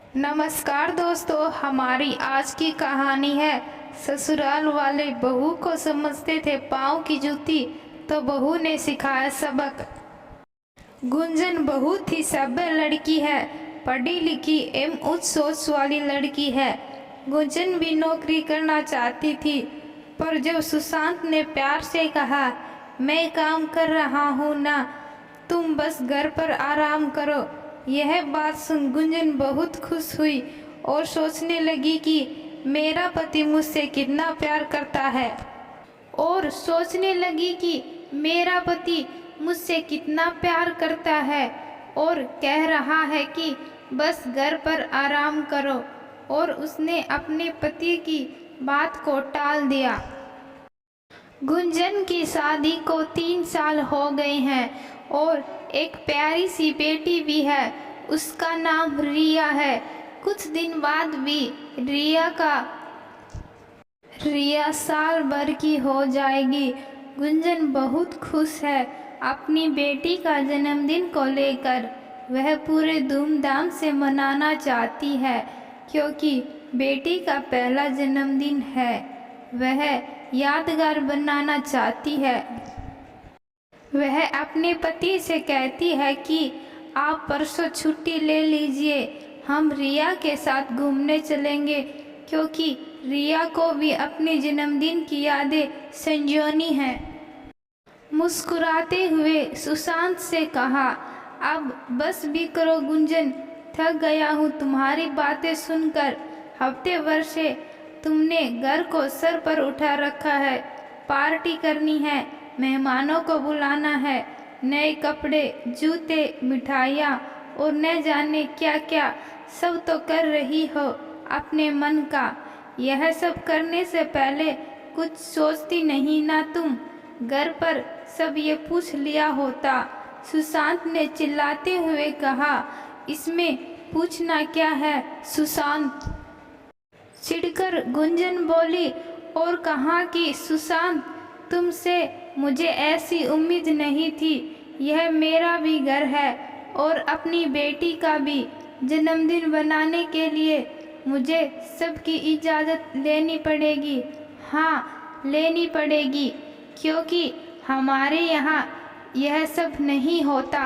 नमस्कार दोस्तों, हमारी आज की कहानी है ससुराल वाले बहू को समझते थे पाँव की जूती, तो बहू ने सिखाया सबक। गुंजन बहुत ही सभ्य लड़की है, पढ़ी लिखी एवं उच्च सोच वाली लड़की है। गुंजन भी नौकरी करना चाहती थी, पर जब सुशांत ने प्यार से कहा, मैं काम कर रहा हूँ ना, तुम बस घर पर आराम करो, यह बात सुन गुंजन बहुत खुश हुई और सोचने लगी कि मेरा पति मुझसे कितना प्यार करता है और कह रहा है कि बस घर पर आराम करो, और उसने अपने पति की बात को टाल दिया। गुंजन की शादी को 3 साल हो गए हैं और एक प्यारी सी बेटी भी है, उसका नाम रिया है। कुछ दिन बाद भी रिया साल भर की हो जाएगी। गुंजन बहुत खुश है अपनी बेटी का जन्मदिन को लेकर। वह पूरे धूमधाम से मनाना चाहती है, क्योंकि बेटी का पहला जन्मदिन है। वह यादगार बनाना चाहती है। वह अपने पति से कहती है कि आप परसों छुट्टी ले लीजिए, हम रिया के साथ घूमने चलेंगे, क्योंकि रिया को भी अपने जन्मदिन की यादें संजोनी हैं। मुस्कुराते हुए सुशांत से कहा, अब बस भी करो गुंजन, थक गया हूँ तुम्हारी बातें सुनकर। हफ्ते भर से तुमने घर को सर पर उठा रखा है। पार्टी करनी है, मेहमानों को बुलाना है, नए कपड़े, जूते, मिठाइयाँ और न जाने क्या क्या सब तो कर रही हो अपने मन का। यह सब करने से पहले कुछ सोचती नहीं ना तुम? घर पर सब ये पूछ लिया होता। सुशांत ने चिल्लाते हुए कहा, इसमें पूछना क्या है सुशांत? चिढ़कर गुंजन बोली और कहा कि सुशांत, तुमसे मुझे ऐसी उम्मीद नहीं थी। यह मेरा भी घर है और अपनी बेटी का भी। जन्मदिन बनाने के लिए मुझे सबकी इजाज़त लेनी पड़ेगी। हाँ, लेनी पड़ेगी, क्योंकि हमारे यहाँ यह सब नहीं होता।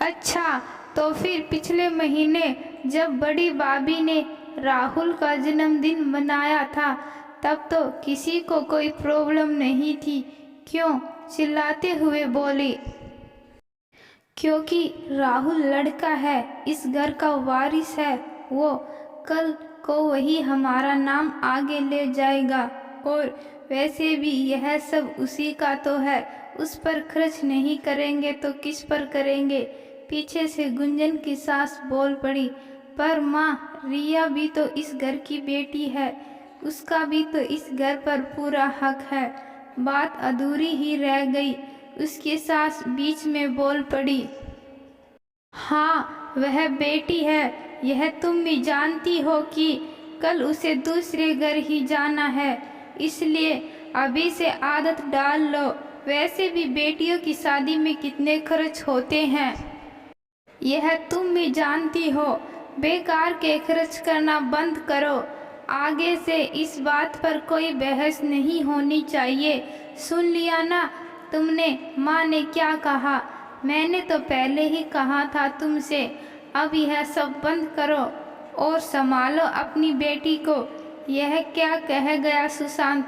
अच्छा, तो फिर पिछले महीने जब बड़ी भाभी ने राहुल का जन्मदिन मनाया था, तब तो किसी को कोई प्रॉब्लम नहीं थी, क्यों? चिल्लाते हुए बोली। क्योंकि राहुल लड़का है, इस घर का वारिस है, वो कल को वही हमारा नाम आगे ले जाएगा, और वैसे भी यह सब उसी का तो है, उस पर खर्च नहीं करेंगे तो किस पर करेंगे? पीछे से गुंजन की सास बोल पड़ी, पर माँ, रिया भी तो इस घर की बेटी है, उसका भी तो इस घर पर पूरा हक है। बात अधूरी ही रह गई। उसकी सास बीच में बोल पड़ी, हाँ, वह बेटी है, यह तुम भी जानती हो कि कल उसे दूसरे घर ही जाना है, इसलिए अभी से आदत डाल लो। वैसे भी बेटियों की शादी में कितने खर्च होते हैं, यह तुम भी जानती हो। बेकार के खर्च करना बंद करो। आगे से इस बात पर कोई बहस नहीं होनी चाहिए। सुन लिया ना तुमने माँ ने क्या कहा? मैंने तो पहले ही कहा था तुमसे। अब यह सब बंद करो और संभालो अपनी बेटी को। यह क्या कह गया सुशांत?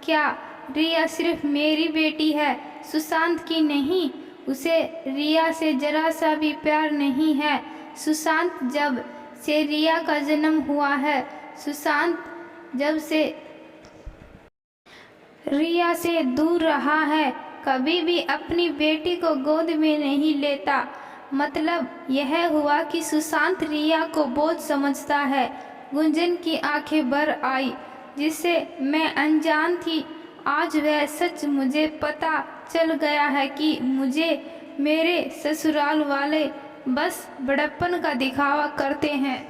क्या रिया सिर्फ मेरी बेटी है, सुशांत की नहीं? उसे रिया से जरा सा भी प्यार नहीं है। सुशांत जब से रिया का जन्म हुआ है, सुशांत जब से रिया से दूर रहा है, कभी भी अपनी बेटी को गोद में नहीं लेता। मतलब यह हुआ कि सुशांत रिया को बोझ समझता है। गुंजन की आंखें भर आई, जिससे मैं अनजान थी। आज वह सच मुझे पता चल गया है कि मुझे मेरे ससुराल वाले बस बड़प्पन का दिखावा करते हैं।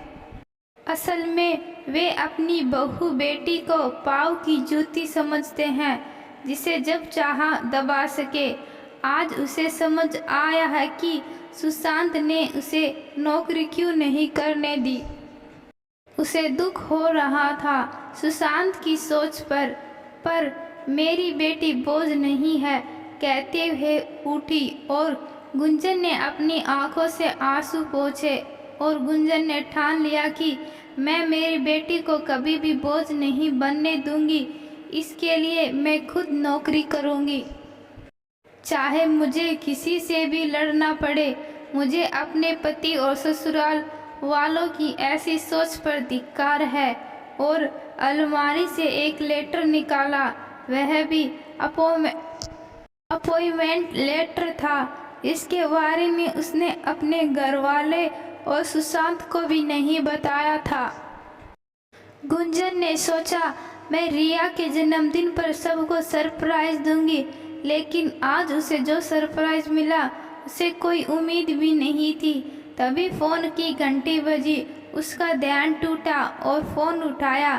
असल में वे अपनी बहू बेटी को पाँव की जूती समझते हैं, जिसे जब चाहा दबा सके। आज उसे समझ आया है कि सुशांत ने उसे नौकरी क्यों नहीं करने दी। उसे दुख हो रहा था सुशांत की सोच पर मेरी बेटी बोझ नहीं है कहते हुए उठी और गुंजन ने अपनी आंखों से आंसू पोंछे और गुंजन ने ठान लिया कि मैं मेरी बेटी को कभी भी बोझ नहीं बनने दूंगी। इसके लिए मैं खुद नौकरी करूंगी, चाहे मुझे किसी से भी लड़ना पड़े। मुझे अपने पति और ससुराल वालों की ऐसी सोच पर धिक्कार है। और अलमारी से एक लेटर निकाला, वह भी अपॉइंटमेंट लेटर था। इसके बारे में उसने अपने घर वाले और सुशांत को भी नहीं बताया था। गुंजन ने सोचा मैं रिया के जन्मदिन पर सबको सरप्राइज दूंगी, लेकिन आज उसे जो सरप्राइज मिला उसे कोई उम्मीद भी नहीं थी। तभी फ़ोन की घंटी बजी, उसका ध्यान टूटा और फ़ोन उठाया।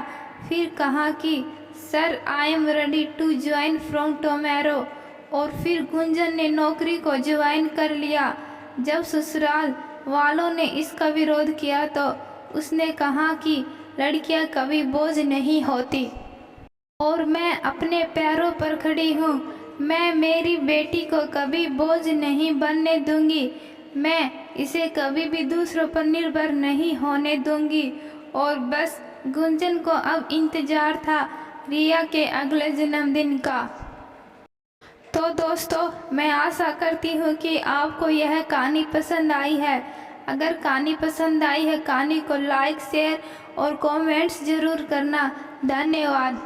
फिर कहा कि sir I am ready to join from tomorrow. और फिर गुंजन ने नौकरी को ज्वाइन कर लिया। जब ससुराल वालों ने इसका विरोध किया तो उसने कहा कि लड़कियां कभी बोझ नहीं होती और मैं अपने पैरों पर खड़ी हूँ। मैं मेरी बेटी को कभी बोझ नहीं बनने दूंगी। मैं इसे कभी भी दूसरों पर निर्भर नहीं होने दूंगी। और बस गुंजन को अब इंतज़ार था रिया के अगले जन्मदिन का। तो दोस्तों, मैं आशा करती हूँ कि आपको यह कहानी पसंद आई है। अगर कहानी पसंद आई है, कहानी को लाइक, शेयर और कमेंट्स ज़रूर करना। धन्यवाद।